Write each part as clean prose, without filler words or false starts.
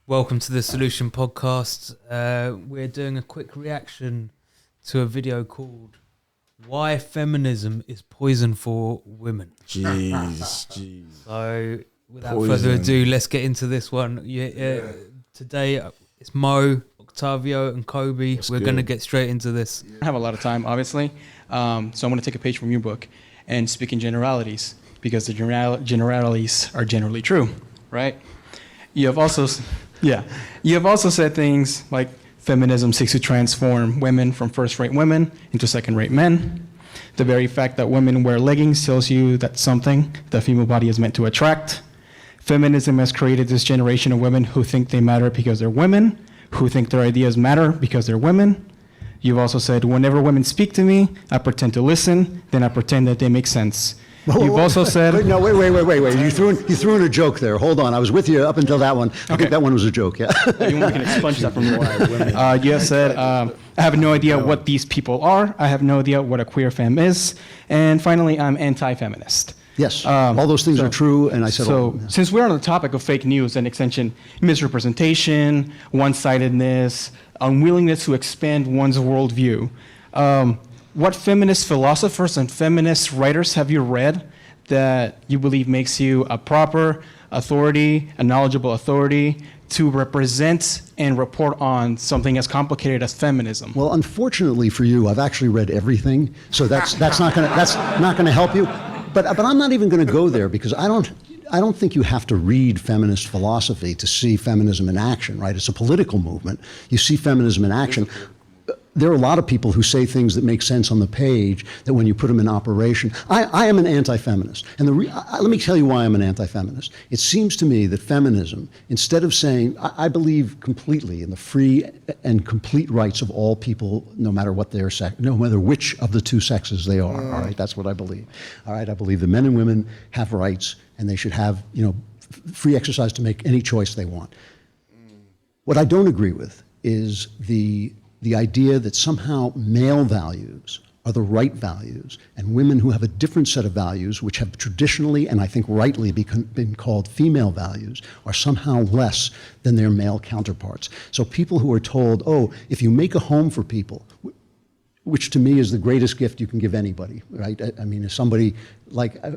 Welcome to the Solution Podcast. We're doing a quick reaction to a video called Why Feminism is Poison for Women. Jeez. So, without further ado, let's get into this one. Today, it's Mo, Octavio, and Kobe. We're going to get straight into this. I have a lot of time, obviously, so I'm going to take a page from your book and speak in generalities, because the generalities are generally true, right? You have also said things like feminism seeks to transform women from first-rate women into second-rate men. The very fact that women wear leggings tells you that's something the female body is meant to attract. Feminism has created this generation of women who think they matter because they're women, who think their ideas matter because they're women. You've also said, whenever women speak to me, I pretend to listen, then I pretend that they make sense. You've also said... Wait. You threw in a joke there. Hold on. I was with you up until that one. I think that one was a joke, yeah. You can expunge that from your You have said, I have no idea what these people are. I have no idea what a queer femme is. And finally, I'm anti-feminist. Yes, all those things are true, and I said all of them, yeah. Since we're on the topic of fake news and extension, misrepresentation, one-sidedness, unwillingness to expand one's worldview, what feminist philosophers and feminist writers have you read that you believe makes you a proper authority, a knowledgeable authority to represent and report on something as complicated as feminism? Well, unfortunately for you, I've actually read everything, so that's not gonna help you. But I'm not even going to go there, because I don't think you have to read feminist philosophy to see feminism in action, right? It's a political movement. You see feminism in action. There are a lot of people who say things that make sense on the page that when you put them in operation. I am an anti-feminist. And let me tell you why I'm an anti-feminist. It seems to me that feminism, instead of saying, I believe completely in the free and complete rights of all people, no matter what their sex, no matter which of the two sexes they are, all right? That's what I believe. All right, I believe that men and women have rights, and they should have, free exercise to make any choice they want. What I don't agree with is the idea that somehow male values are the right values, and women who have a different set of values, which have traditionally, and I think rightly, been called female values, are somehow less than their male counterparts. So people who are told, oh, if you make a home for people, which to me is the greatest gift you can give anybody, right? I mean, as somebody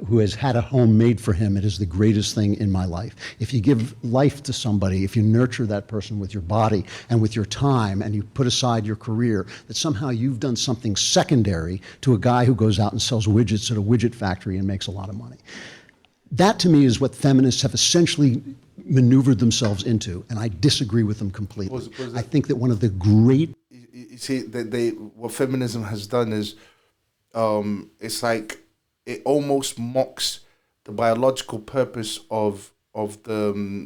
who has had a home made for him, it is the greatest thing in my life. If you give life to somebody, if you nurture that person with your body and with your time, and you put aside your career, that somehow you've done something secondary to a guy who goes out and sells widgets at a widget factory and makes a lot of money. That to me is what feminists have essentially maneuvered themselves into, and I disagree with them completely. I think that one of the great... You see, what feminism has done is, it's like it almost mocks the biological purpose of the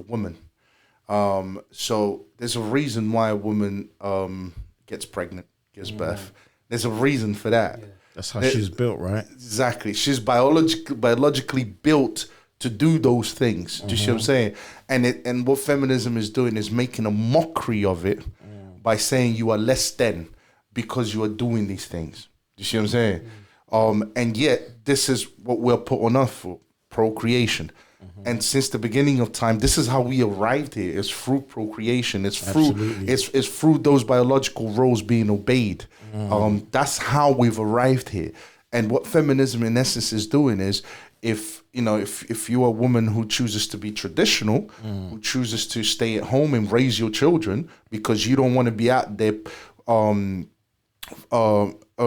woman. So there's a reason why a woman gets pregnant, gives birth. There's a reason for that. Yeah. That's how she's built, right? Exactly. She's biologically built to do those things. Do you see what I'm saying? And what feminism is doing is making a mockery of it by saying you are less than because you are doing these things. Do you see what I'm saying? And yet, this is what we're put on earth for, procreation. And since the beginning of time, this is how we arrived here. It's through procreation. It's through those biological roles being obeyed. That's how we've arrived here. And what feminism in essence is doing is, if you're a woman who chooses to be traditional, who chooses to stay at home and raise your children because you don't want to be out there,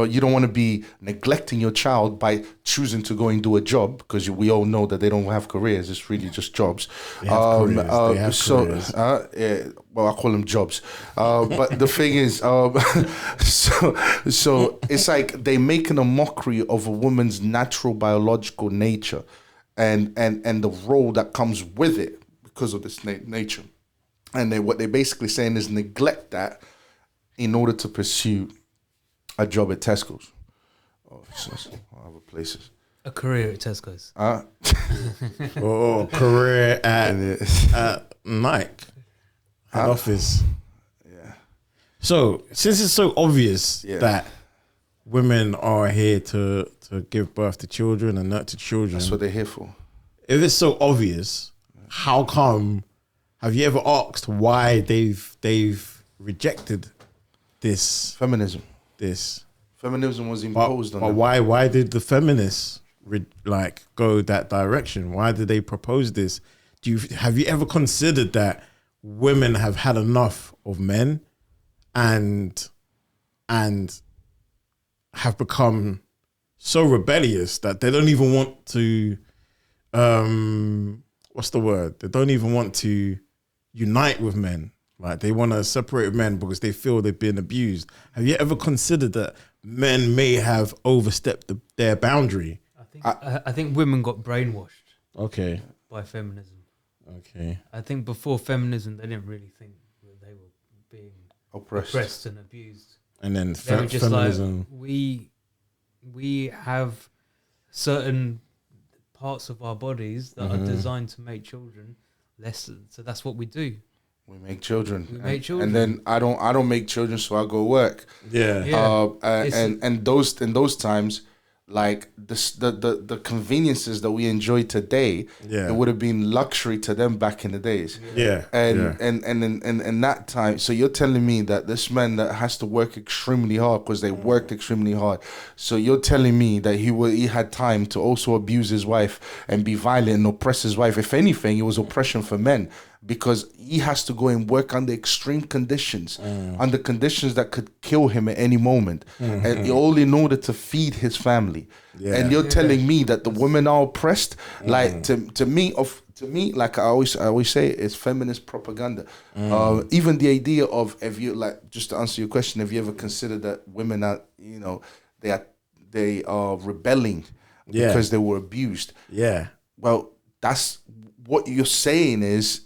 you don't want to be neglecting your child by choosing to go and do a job, because we all know that they don't have careers. It's really just jobs. They have careers. Well, I call them jobs. But the thing is, so it's like they're making a mockery of a woman's natural biological nature and the role that comes with it because of this nature. And what they're basically saying is neglect that in order to pursue a job at Tesco's or other places. A career at Tesco's. Career at Nike. Head office. Yeah. So, since it's so obvious that women are here to give birth to children and nurture children. That's what they're here for. If it's so obvious, how come have you ever asked why they've rejected this Feminism. this? Feminism was imposed on But them. why did the feminists go that direction? Why did they propose this? Have you ever considered that women have had enough of men and have become so rebellious that they don't even want to what's the word? They don't even want to unite with men. Right? They want to separate with men because they feel they've been abused. Have you ever considered that men may have overstepped their boundary? I think women got brainwashed Okay. by feminism. Okay. I think before feminism, they didn't really think that they were being oppressed and abused. And then They were just feminism. like, we have certain parts of our bodies that are designed to make children less. So that's what we do. We make children. We make children. And then I don't make children, so I go work. Yeah. And those times, like the conveniences that we enjoy today, it would have been luxury to them back in the days. Yeah. And in that time, so you're telling me that this man that has to work extremely hard because they worked extremely hard. So you're telling me that he had time to also abuse his wife and be violent and oppress his wife. If anything, it was oppression for men. Because he has to go and work under extreme conditions, under conditions that could kill him at any moment, and all in order to feed his family. Yeah. And you're telling me that the women are oppressed? Like to me, like I always say, it's feminist propaganda. Even the idea of, just to answer your question, have you ever considered that women are, they are rebelling because they were abused? Yeah. Well, that's what you're saying is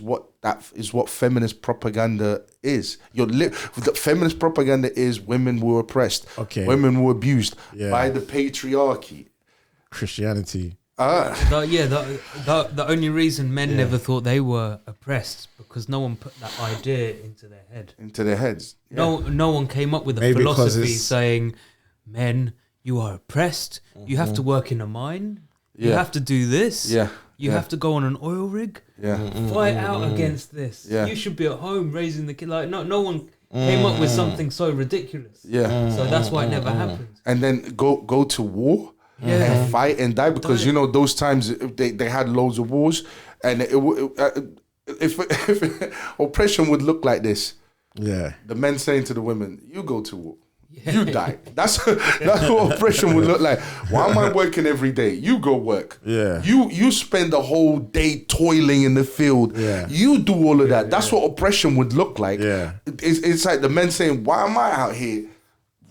what feminist propaganda is. The feminist propaganda is women were oppressed. Okay. Women were abused by the patriarchy. Christianity. The only reason men never thought they were oppressed because no one put that idea into their head. Into their heads. Yeah. No one came up with a Maybe philosophy saying, men, you are oppressed. You have to work in a mine. You have to do this. Yeah. You have to go on an oil rig. Yeah. Fight out against this. Yeah. You should be at home raising the kid. Like no one came up with something so ridiculous. Yeah. So that's why it never happened. And then go to war and fight and die because those times they had loads of wars, and if oppression would look like this. Yeah. The men saying to the women, "You go to war." You die. That's what oppression would look like. Why am I working every day? You go work. Yeah. You spend the whole day toiling in the field. Yeah. You do all of that. That's what oppression would look like. Yeah. It's like the men saying, "Why am I out here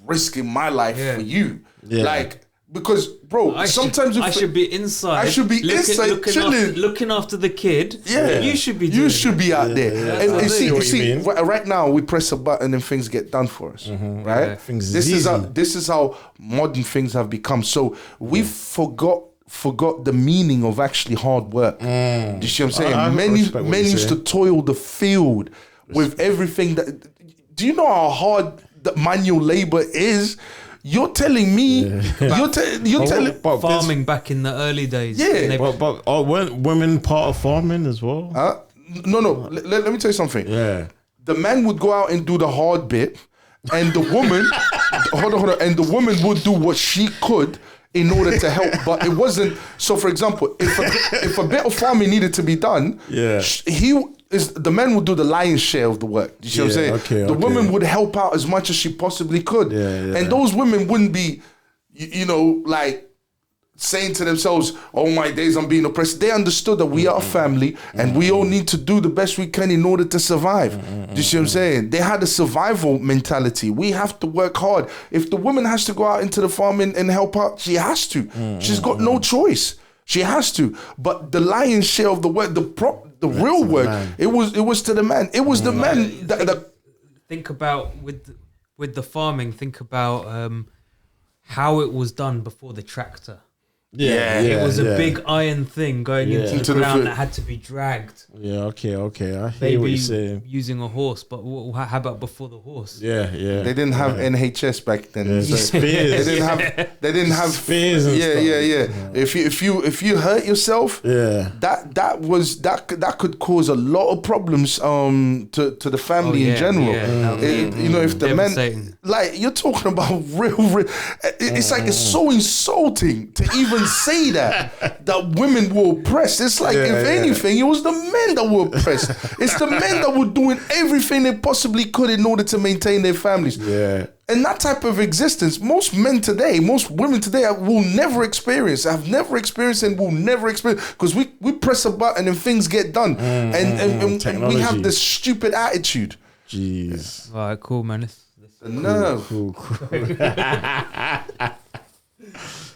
risking my life for you?" Yeah. Like, because bro, sometimes I should be inside. I should be inside chilling, looking after the kid. Yeah, you should be. You should be out there. Yeah. And I see what you see, mean. right now we press a button and things get done for us. Right? Yeah. Things This is is how modern things have become. So we forgot the meaning of actually hard work. Do you see what I'm saying? I Men respect what you're used to saying. toil the field with everything that. Do you know how hard the manual labor is? You're telling me. You're telling. farming back in the early days. Yeah. And they- But weren't women part of farming as well? No. Let me tell you something. Yeah. The man would go out and do the hard bit, and the woman, hold on, and the woman would do what she could in order to help. But it wasn't. So, for example, if a bit of farming needed to be done, the man would do the lion's share of the work. You see what I'm saying? Okay, the woman would help out as much as she possibly could, and those women wouldn't be, like, saying to themselves, "Oh my days, I'm being oppressed." They understood that we are a family and we all need to do the best we can in order to survive. Do you see what I'm saying? They had a survival mentality. We have to work hard. If the woman has to go out into the farm and help out, she has to. She's got no choice. She has to. But the lion's share of the work, the real work, it was to the man. It was the man that think about with the farming. Think about how it was done before the tractor. It was a big iron thing going into Into the the ground foot. that had to be dragged. Yeah, okay. I hear Maybe what you're saying. using a horse, but how about before the horse? Yeah. They didn't have NHS back then. Yeah, so spears. they didn't have Spears and stuff. Yeah. If you hurt yourself, that could cause a lot of problems to the family in general. You know, if the men, like, you're talking about real it's like it's so insulting to even say that women were oppressed. It's like, if anything, it was the men that were oppressed. It's the men that were doing everything they possibly could in order to maintain their families. Yeah. And that type of existence, most men today, most women today will never experience, have never experienced, and will never experience, because we press a button and things get done. And we have this stupid attitude. Jeez. All right, cool, man. The nerve. Cool.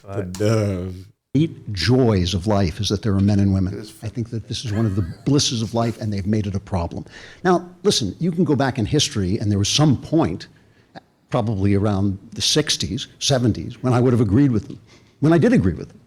The nerve. 8 joys of life is that there are men and women. I think that this is one of the blisses of life, and they've made it a problem. Now, listen, you can go back in history, and there was some point, probably around the 60s, 70s, when I would have agreed with them, when I did agree with them.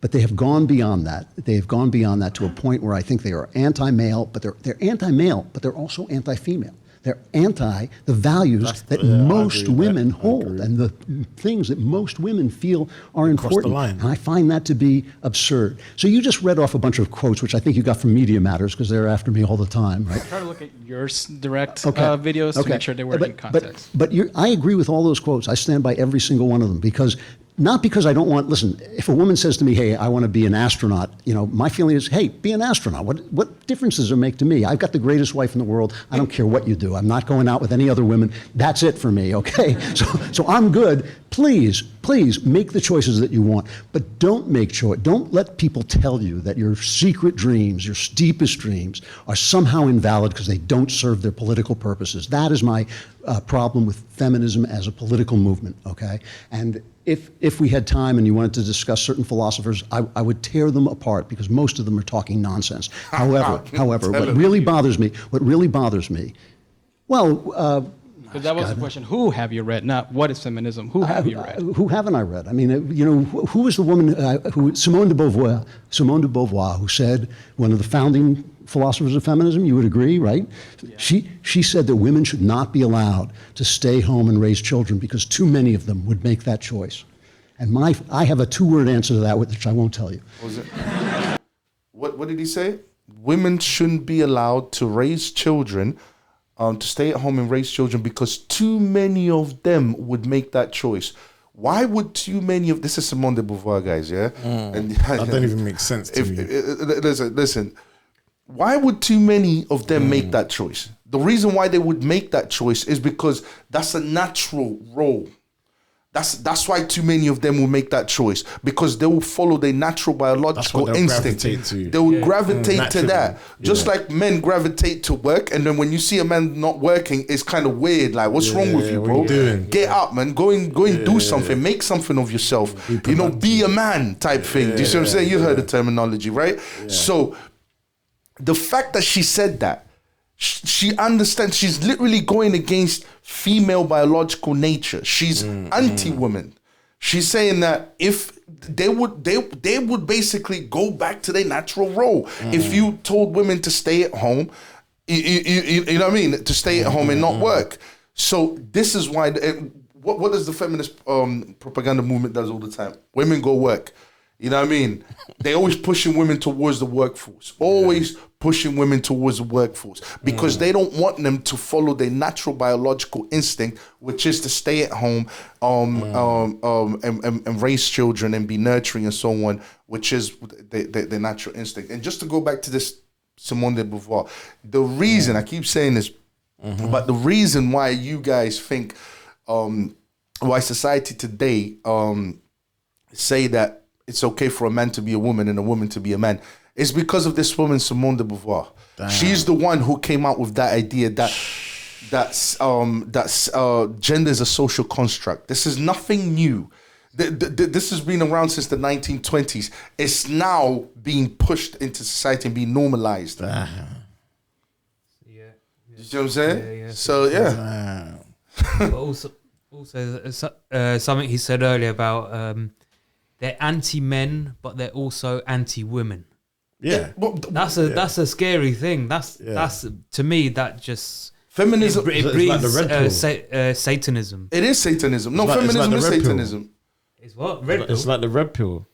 But they have gone beyond that. They have gone beyond that to a point where I think they are anti-male, but they're anti-male, but they're also anti-female. They're anti the values that most women hold and the things that most women feel are important. And I find that to be absurd. So you just read off a bunch of quotes, which I think you got from Media Matters, because they're after me all the time, right? Try to look at your direct videos to make sure they were in context. But I agree with all those quotes. I stand by every single one of them, because not because I don't want, listen, if a woman says to me, hey, I want to be an astronaut, you know, my feeling is, hey, be an astronaut. What difference does it make to me? I've got the greatest wife in the world. I don't care what you do. I'm not going out with any other women. That's it for me, okay? So I'm good. Please make the choices that you want, but don't let people tell you that your secret dreams, your deepest dreams, are somehow invalid because they don't serve their political purposes. That is my problem with feminism as a political movement, okay? And if we had time and you wanted to discuss certain philosophers, I would tear them apart, because most of them are talking nonsense. However, what really bothers me, well, but that was the question. Who have you read? Not what is feminism. Who have you read? Who haven't I read? I mean, you know, who was the woman Simone Boudoir, who said, one of the founding philosophers of feminism, you would agree, right? Yeah. She said that women should not be allowed to stay home and raise children because too many of them would make that choice. And I have a 2-word answer to that, which I won't tell you. What was it? What did he say? Women shouldn't be allowed to raise children, to stay at home and raise children because too many of them would make that choice. Why would too many of... This is Simone de Beauvoir, guys, yeah? And that doesn't even make sense to me. Listen. Why would too many of them make that choice? The reason why they would make that choice is because that's a natural role. That's why too many of them will make that choice, because they will follow their natural biological instinct. They will gravitate to that. Just like men gravitate to work, and then when you see a man not working, it's kind of weird. Like, what's wrong with you, bro? Get up, man. Go and do something. Make something of yourself. Be a man type thing. Do you see what I'm saying? You heard the terminology, right? Yeah. So the fact that she said that, she understands, she's literally going against female biological nature. She's anti-woman. She's saying that if they would basically go back to their natural role. If you told women to stay at home, you know what I mean, to stay at home and not work. So this is why, what does the feminist propaganda movement does all the time? Women go work. You know what I mean? They always pushing women towards the workforce. Always pushing women towards the workforce, because they don't want them to follow their natural biological instinct, which is to stay at home and raise children and be nurturing and so on, which is their natural instinct. And just to go back to this Simone de Beauvoir, the reason, I keep saying this, but the reason why you guys think, why society today say that it's okay for a man to be a woman and a woman to be a man, is because of this woman, Simone de Beauvoir. Damn. She's the one who came out with that idea that gender is a social construct. This is nothing new. This has been around since the 1920s. It's now being pushed into society and being normalized. Yeah. You see what I'm saying? Yeah. So, But also something he said earlier about they're anti-men, but they're also anti-women. Yeah. That's a scary thing. That's to me that just Feminism. it It's breeds like the red pill. Satanism. It is Satanism. No, It's like feminism the is red pill. Satanism. It's what red pill. It's like the red pill.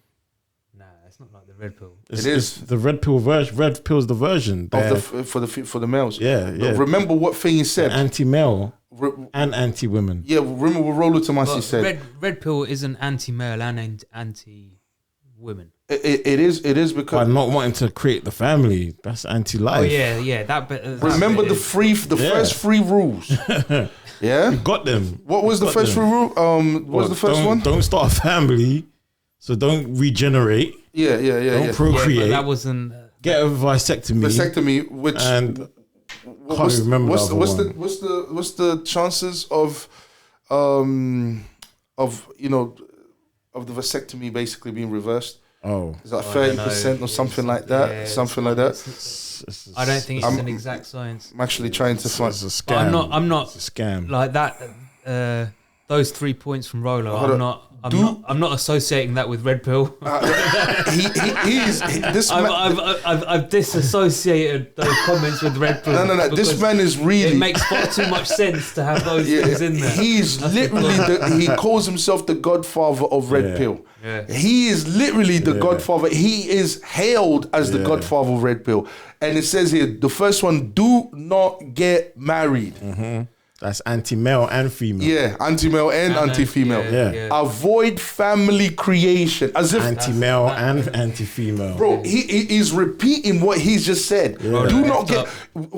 Nah, it's not like the red pill. It is. It's the red pill version. Red pill's the version. For the males. Yeah, yeah. Remember what thing he said. Anti-male and anti-women. Yeah, remember what Rolo Tomasi But said. red pill isn't anti-male and anti-women. It is By because not wanting to create the family, that's anti-life. Oh yeah. That bit. remember the first three rules. Yeah. Got them. What was the Got first them. rule? What was the 1st one? Don't start a family, so don't regenerate. Yeah. Don't procreate. but that wasn't. Get a vasectomy. Vasectomy, which And what's, remember what's, the what's other the what's the chances of the vasectomy basically being reversed? oh, Is that I don't 30% know. or something like Yeah, that? Something like that. I don't think it's I'm- an exact science. I'm actually trying to find. it's a scam. But I'm not It's a scam. like that. Those 3 points from Rolo. Hold on. I'm not associating that with red pill. I've disassociated those comments with red pill. No. This because man is It really. makes far too much sense to have those things in there. He's literally he calls himself the godfather of red Yeah. pill. Yeah. He is literally the godfather. He is hailed as the Yeah. godfather of red pill. And it says here, the first one, do not get married. That's anti-male and female. Yeah, anti-male and anti-female. Yeah. Avoid family creation. As if, Anti-male and anti-female. bro, he is repeating what he's just said. Do not get.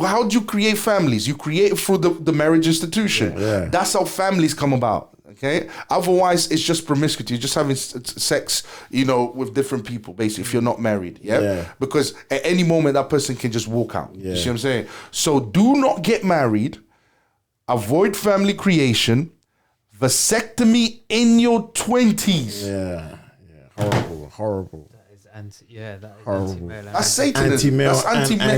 How do you create families? You create it through the marriage institution. Yeah. That's how families come about. Okay. Otherwise, it's just promiscuity. You're just having sex, with different people. Basically, if you're not married. Yeah. Because at any moment that person can just walk out. You see what I'm saying? So do not get married. Avoid family creation, vasectomy in your 20s. Yeah. Horrible. That is anti-male. and That's Satanism. Anti-male That's and anti-male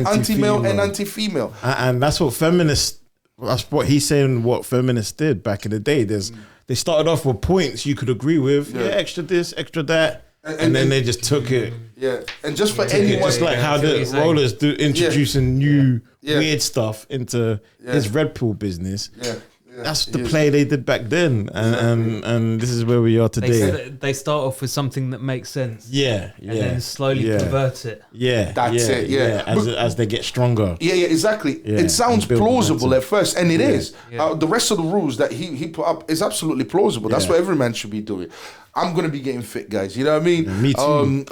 and anti-female. anti-female. And that's what feminists. That's what he's saying. What feminists did back in the day. They started off with points you could agree with. Yeah, extra this, extra that, and then they just took it. Yeah, and just for anyone, Just like how the rollers do introducing new weird stuff into his red pill business. Yeah. That's the play they did back then, and this is where we are today. They start off with something that makes sense. Yeah, And then slowly pervert it. Yeah, That's it, yeah. As they get stronger. Yeah, exactly. Yeah, It sounds and build plausible momentum. at first, and it is. Yeah. The rest of the rules that he put up is absolutely plausible. That's Yeah. what every man should be doing. I'm gonna be getting fit, guys. You know what I mean? Yeah, me too.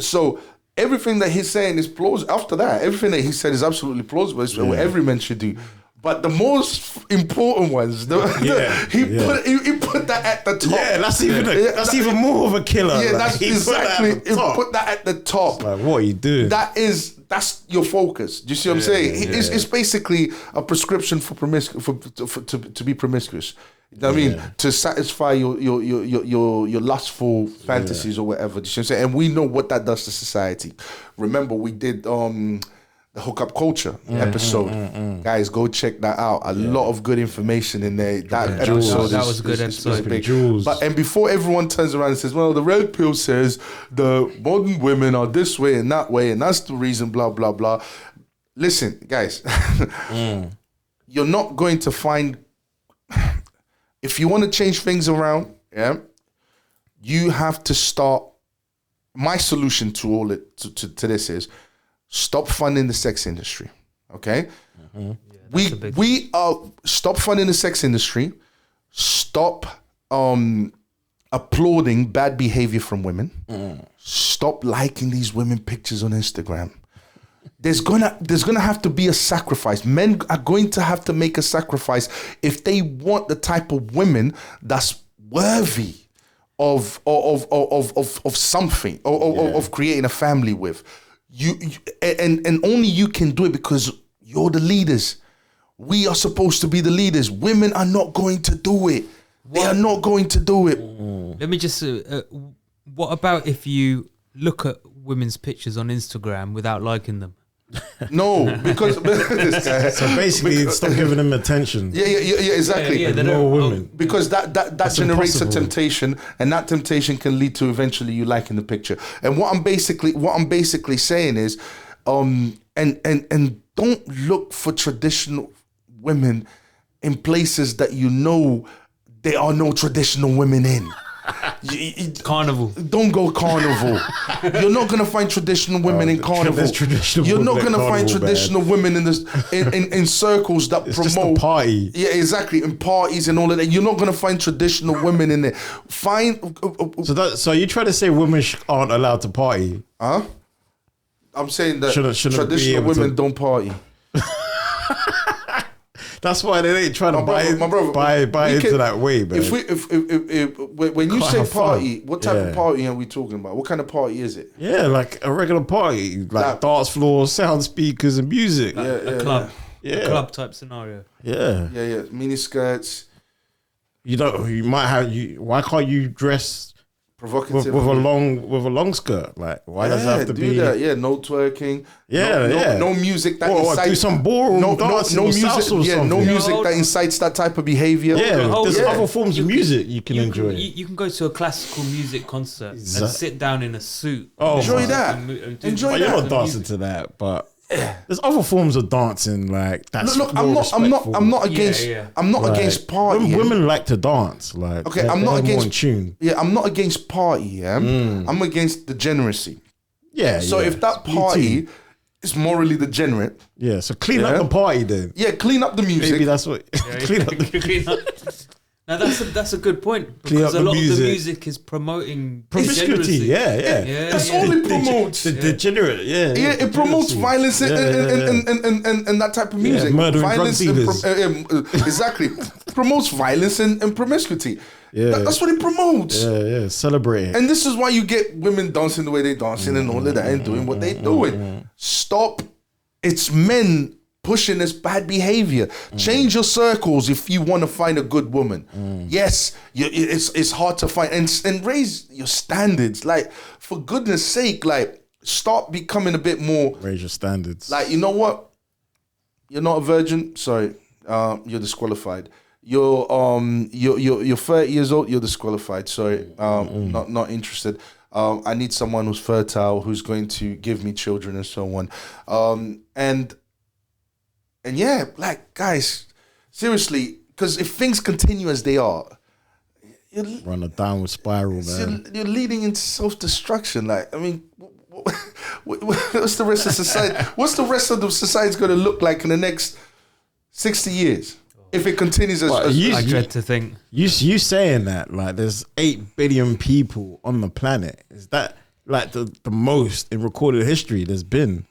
So everything that he's saying is plausible. After that, everything that he said is absolutely plausible. It's what every man should do. But the most important ones, he put that at the top. Yeah, that's even more of a killer. Yeah, like, that's he put that exactly. at the top. Put that at the top. Like, what are you doing? That's your focus. Do you see what I'm saying? It's basically a prescription for to be promiscuous. You know what I mean? To satisfy your lustful fantasies or whatever. Do you see what I'm saying? And we know what that does to society. Remember, we did the hookup culture episode. Guys, go check that out. A lot of good information in there. That episode that was a good episode. big. Jewels. And before everyone turns around and says, well, the red pill says the modern women are this way and that way, and that's the reason, blah, blah, blah. Listen, guys, you're not going to find, if you want to change things around, you have to start. My solution to all it to this is stop funding the sex industry. Okay, we stop funding the sex industry. Stop applauding bad behavior from women. Stop liking these women pictures on Instagram. There's gonna have to be a sacrifice. Men are going to have to make a sacrifice if they want the type of women that's worthy of something of creating a family with. And only you can do it because you're the leaders. We are supposed to be the leaders. Women are not going to do it. They are not going to do it. Let me just. What about if you look at women's pictures on Instagram without liking them? No, because this guy. So basically, stop giving them attention. Yeah, exactly. Yeah, they Ignore don't- women. Because that generates impossible. a temptation, and that temptation can lead to eventually you liking the picture. And what I'm basically saying is, and don't look for traditional women in places that you know there are no traditional women in. Carnival. Don't go carnival. You're not gonna find traditional women in carnival. there's traditional You're not women at gonna find carnival, traditional women in this in circles that It's promote just a party. Yeah, exactly. In parties and all of that. You're not gonna find traditional women in there. So you try to say women aren't allowed to party? Huh? I'm saying that Shouldn't be traditional able to- women don't party. That's why they ain't trying to buy we into can- that way, man. If when you Can't say have fun. party, what type Yeah. of party are we talking about? What kind of party is it? Yeah, like a regular party, like Like- dance floor, sound speakers, and music. A club. Yeah. A club type scenario. Yeah. Yeah. Mini skirts, You might have Why can't you dress provocative. with a long skirt? Like, why does it have to do be? that. Yeah, no twerking. Yeah, no music that Or incites. do some ballroom dancing or music. salsa or Yeah, no something. music that incites that type of behavior. Yeah, Hold there's on. other forms of music you can enjoy. You can go to a classical music concert and sit down in a suit. Oh, Enjoy my. that. And do Enjoy Well, that. you're not dancing to that, but there's other forms of dancing like that's Look, more respectful. I'm not against. Yeah. I'm not Like, against partying. Women like to dance. Like, Okay, I'm not they're more against in tune. Yeah, I'm not against party. Yeah, I'm against degeneracy. Yeah. So yeah. if that Me party too. is morally degenerate, Yeah. So clean Yeah. up the party then. yeah, clean up the music. Maybe that's what. Clean up the Clean up. Now that's a good point Clean because up a the lot of the music. music is promoting promiscuity. degeneracy. Yeah. That's all it promotes. The degenerate. Yeah. Yeah, it promotes degeneracy. violence and that type of music. murder and drug Violence and dealers. exactly. Promotes violence and promiscuity. Yeah. That's what it promotes. Yeah. Celebrate it. And this is why you get women dancing the way they're dancing and all of that and doing what they're doing. Stop. It's men pushing this bad behavior. Change your circles if you want to find a good woman. Yes, it's hard to find and raise your standards. Like, for goodness sake, like, start becoming a bit more Raise your standards. like, you know what? You're not a virgin. Sorry, you're disqualified. You're 30 years old. You're disqualified. Sorry, not interested. I need someone who's fertile, who's going to give me children and so on. And yeah, like, guys, seriously, because if things continue as they are, Run a downward spiral, man. you're leading into self-destruction. Like, I mean, what's the rest of society? What's the rest of the society going to look like in the next 60 years if it continues as? I dread to think. You saying that, like, there's 8 billion people on the planet. Is that like the most in recorded history there's been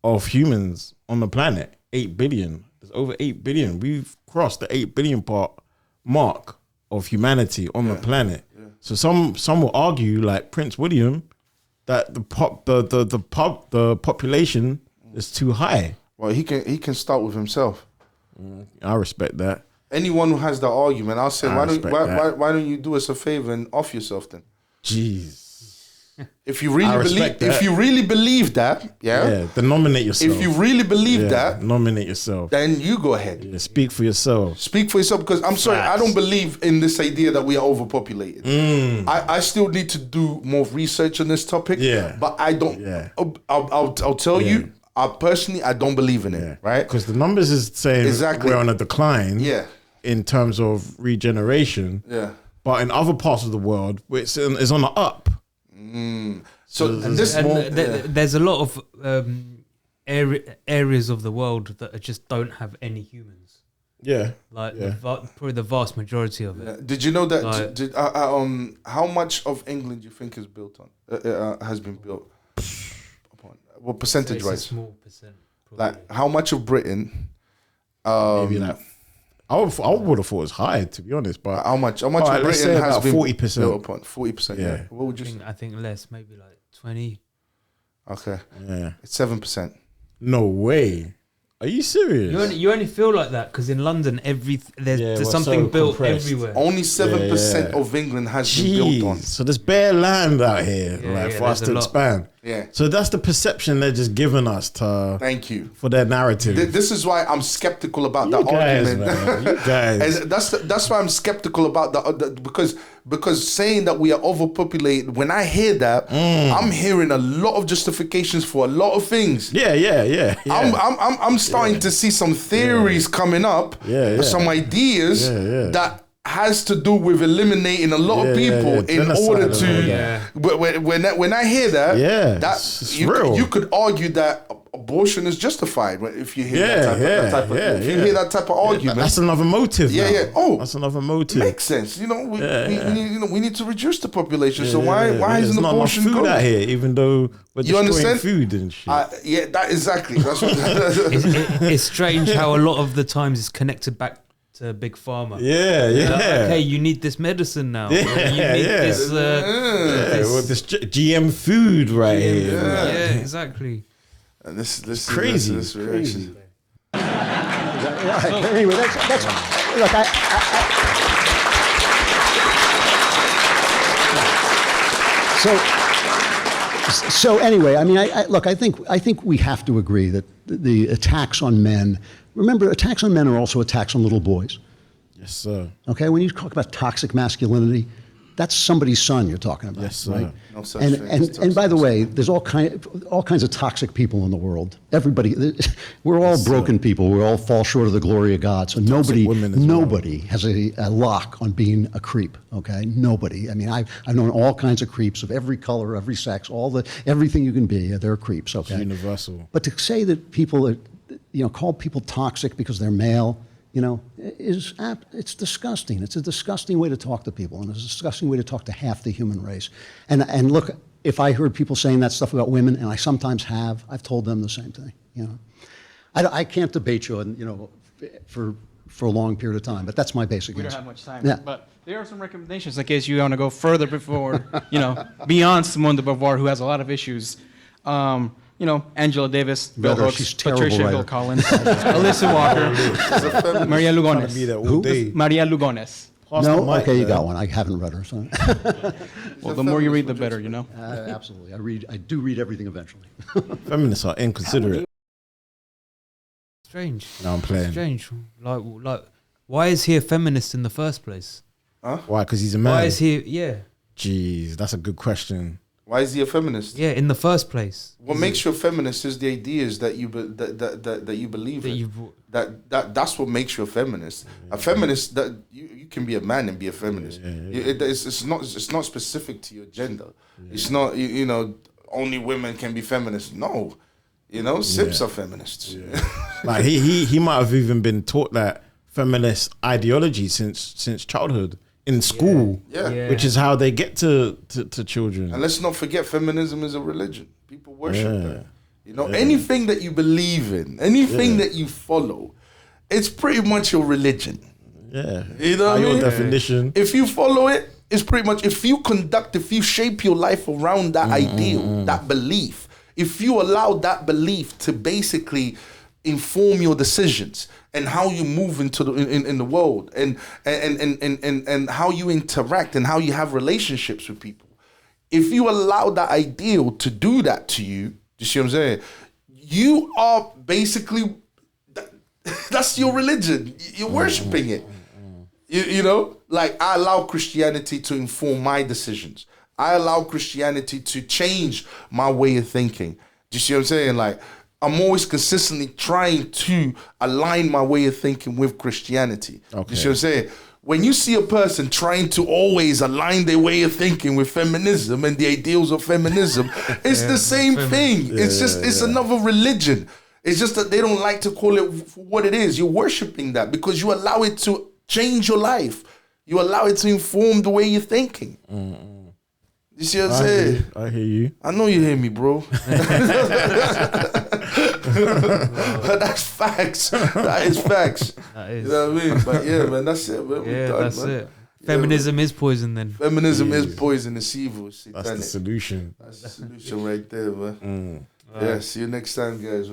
of humans on the planet? 8 billion. There's over 8 billion. We've crossed the 8 billion mark of humanity on the planet. So some will argue, like Prince William, that the population is too high. Well, he can start with himself. I respect that. Anyone who has that argument, I'll say, I why respect that. don't you do us a favor and off yourself then? Jeez. If you really believe that, Yeah, then nominate yourself. if you really believe that, nominate yourself. then you go ahead. Yeah, speak for yourself. Speak for yourself, because I'm sorry, I don't believe in this idea that we are overpopulated. I still need to do more research on this topic. Yeah. But I don't. Yeah. I'll tell you. I don't believe in it. Right. Because the numbers is saying Exactly. we're on a decline. Yeah. In terms of regeneration. Yeah. But in other parts of the world, it's on the up. So this There's a lot of areas of the world that just don't have any humans. Yeah. Like probably the vast majority of it. Did you know that? Like- How much of England do you think is built on? Has been built upon? Well, percentage It's a wise, small percent. Probably. like how much of Britain? Maybe like I would have thought it was high, to be honest. But How much Alright, of let's Britain say has about been 40%. built upon? 40%. Yeah. Yeah. What would you say? I think less, maybe like 20. Okay, yeah. it's 7%. No way. Are you serious? You only feel like that because in London, there's we're something so built compressed. everywhere. Only 7% Yeah. of England has been built on. So there's bare land out here, Yeah, for us there's to a lot. expand. Yeah. So that's the perception they're just giving us Thank you. for their narrative. This is why I'm skeptical about the guys, argument. man. You guys. And that's why I'm skeptical about the because saying that we are overpopulated. When I hear that, I'm hearing a lot of justifications for a lot of things. Yeah. I'm starting to see some theories coming up, some ideas that has to do with eliminating a lot of people in Genocide order and all to. that. When I hear that, it's real. you could argue that abortion is justified if you hear that type of if you hear that type of argument. That's another motive. Yeah, now. yeah. Oh, that's another motive. Makes sense. We need, we need to reduce the population. So why There's isn't not abortion enough food good? out here, even though we're destroying understand? food and shit? That exactly. That's what. It's strange how a lot of the times it's connected back to Big Pharma. Okay, you need this medicine now. You need this. This GM food right here. Yeah, exactly. And this crazy. This reaction. Anyway, that's look. So anyway, I mean, I think we have to agree that the attacks on men. Remember, attacks on men are also attacks on little boys. Yes, sir. Okay, when you talk about toxic masculinity, that's somebody's son you're talking about. Yes, sir. Right? No such thing as toxic and by the way, there's all kinds of toxic people in the world. Everybody, we're all broken people. We all fall short of the glory of God. So nobody has a lock on being a creep. Okay, nobody. I mean, I've known all kinds of creeps of every color, every sex, everything you can be. They're creeps. Okay, It's universal. But to say that people call people toxic because they're male. It's disgusting. It's a disgusting way to talk to people, and it's a disgusting way to talk to half the human race. And look, if I heard people saying that stuff about women, and I sometimes have, I've told them the same thing. I can't debate you, for a long period of time, but that's my basic answer. We don't have much time. Yeah. But there are some recommendations in case you want to go further before, beyond Simone de Beauvoir, who has a lot of issues. Angela Davis, Bill Better, Hooks, she's a terrible Patricia writer. Bill Collins, Alyssa Walker, Maria Lugones. Be there all day. Maria Lugones. No? Okay, you got one. I haven't read her. So. Well, the more you read, the better, Absolutely. I do read everything eventually. Feminists are inconsiderate. Strange. No, I'm playing. Strange. Like, why is he a feminist in the first place? Why? Because he's a man. Why is he? Yeah. Jeez, that's a good question. Why is he a feminist? Yeah, in the first place. What makes you a feminist is the ideas that you believe in. That's what makes you a feminist. A feminist, that you can be a man and be a feminist. It's not specific to your gender. It's not only women can be feminists. No, simps are feminists. Like he might have even been taught that feminist ideology since childhood. In school, which is how they get to children. And let's not forget, feminism is a religion. People worship that. Anything that you believe in, anything that you follow, it's pretty much your religion. Yeah. You know what I mean? Definition. If you follow it, it's pretty much, if you shape your life around that ideal, that belief, if you allow that belief to basically inform your decisions and how you move into in the world and how you interact and how you have relationships with people. If you allow that ideal to do that to you, you see what I'm saying? You are basically, that's your religion. You're worshiping it. Like I allow Christianity to inform my decisions. I allow Christianity to change my way of thinking. Do you see what I'm saying? Like, I'm always consistently trying to align my way of thinking with Christianity. Okay. You see what I'm saying? When you see a person trying to always align their way of thinking with feminism and the ideals of feminism, it's the same thing. Yeah, it's another religion. It's just that they don't like to call it for what it is. You're worshiping that because you allow it to change your life. You allow it to inform the way you're thinking. You see what I'm saying? I hear you. I know you hear me, bro. But that's facts. That is facts. That is. You know what I mean? But yeah, man, that's it. Man. That's it. Feminism is poison then. Feminism is poison. It's evil. It's that's the solution. That's the solution right there, man. Yeah, see you next time, guys.